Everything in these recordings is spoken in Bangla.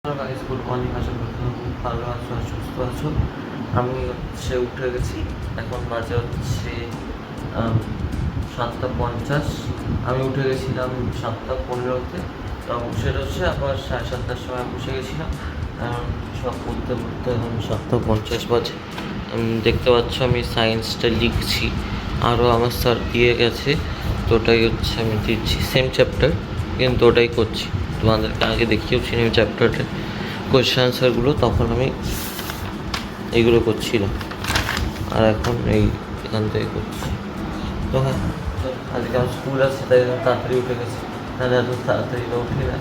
গুড মর্নিং, আশা করি খুব ভালো আছো আর সুস্থ আছো। আমি উঠে গেছি, এখন বাজে হচ্ছে 7:50। আমি উঠে গেছিলাম 7:15-তে, তো সেটা হচ্ছে আবার 7:30টার সময় বসে গেছিলাম। সব পড়তে পড়তে এখন 7:50 বাজে। দেখতে পাচ্ছ আমি সায়েন্সটা লিখছি, আরও আমার স্যার দিয়ে গেছে, তো ওটাই হচ্ছে আমি দিচ্ছি সেম চ্যাপ্টার, কিন্তু ওটাই করছি। তোমাদেরকে আগে দেখিয়েওছি আমি চ্যাপ্টারটা কোয়েশ্চেন আনসারগুলো, তখন আমি এইগুলো করছিলাম, আর এখন এখান থেকে করছি। তো হ্যাঁ, আজকে আমার স্কুল আছে, তাই তাড়াতাড়ি উঠে গেছি, তাহলে এত তাড়াতাড়ি তো উঠি না।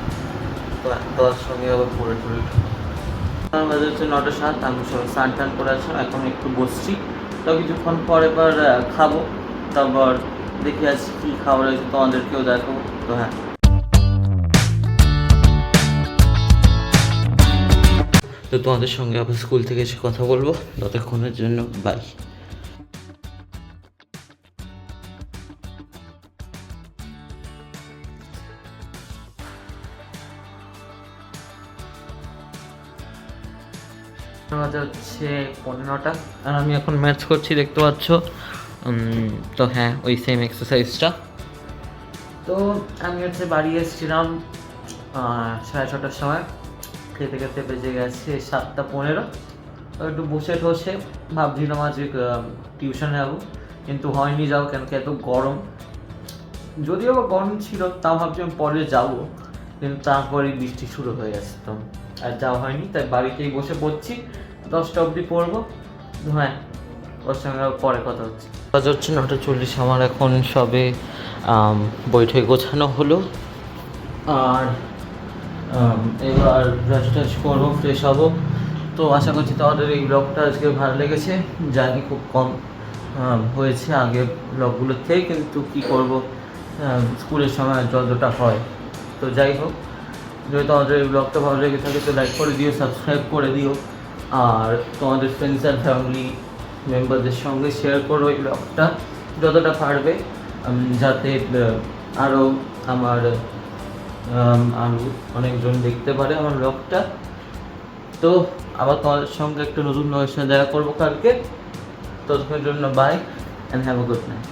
তো তোমার সঙ্গে আবার পড়ে টড়ে উঠে আমার বাজে হচ্ছে 9:07। আমি সবাই স্নান টান করে আছি, এখন একটু বসছি। তো কিছুক্ষণ পরে এবার খাবো, তারপর দেখি আজ কী খাবার হয়েছে, তোমাদেরকেও দেখাবো। তো হ্যাঁ, তো তোমাদের সঙ্গে আবার স্কুল থেকে এসে কথা বলবো, ততক্ষণের জন্য বাই। বাজে হচ্ছে 15টা, আর আমি এখন ম্যাথস করছি, দেখতে পাচ্ছ। তো হ্যাঁ, ওই সেম এক্সারসাইজটা। তো আমি হচ্ছে বাড়ি এসেছিলাম 6:30টার সময়। খেতে খেতে বেজে গেছে 7:15। তো একটু বসে ঠসে ভাবছিলাম আজ টিউশনে যাবো, কিন্তু হয়নি যাও, কেন কি এত গরম। যদিও বা গরম ছিল, তাও ভাবছিলাম পরে যাবো, কিন্তু তারপরেই বৃষ্টি শুরু হয়ে গেছে, তো আর যাওয়া হয়নি। তাই বাড়িতেই বসে পড়ছি, 10টা অবধি পড়বো। হ্যাঁ, ওর সঙ্গে পরে কথা হচ্ছে। কাজ হচ্ছে 9:40। আমার এখন সবে বইটা গোছানো হলো, আর এবার ব্রাশ টাশ করবো, ফ্রেশ হবো। তো আশা করছি তোমাদের এই ব্লগটা আজকে ভালো লেগেছে। জানি খুব কম হয়েছে আগের ব্লগগুলোর থেকে, কিন্তু কী করবো, স্কুলের সময় যতটা হয়। তো যাই হোক, যদি তোমাদের এই ব্লগটা ভালো লেগে থাকে তো লাইক করে দিও, সাবস্ক্রাইব করে দিও, আর তোমাদের ফ্রেন্ডস অ্যান্ড ফ্যামিলি মেম্বারদের সঙ্গে শেয়ার করো এই ব্লগটা যতটা পারবে, যাতে আরও আমার আরও অনেকজন দেখতে পারে আমার ব্লগটা। তো আবার তোমাদের সঙ্গে একটা নতুন ব্লগের সাথে দেখা করবো কালকে। ততক্ষণের জন্য bye and have a good night.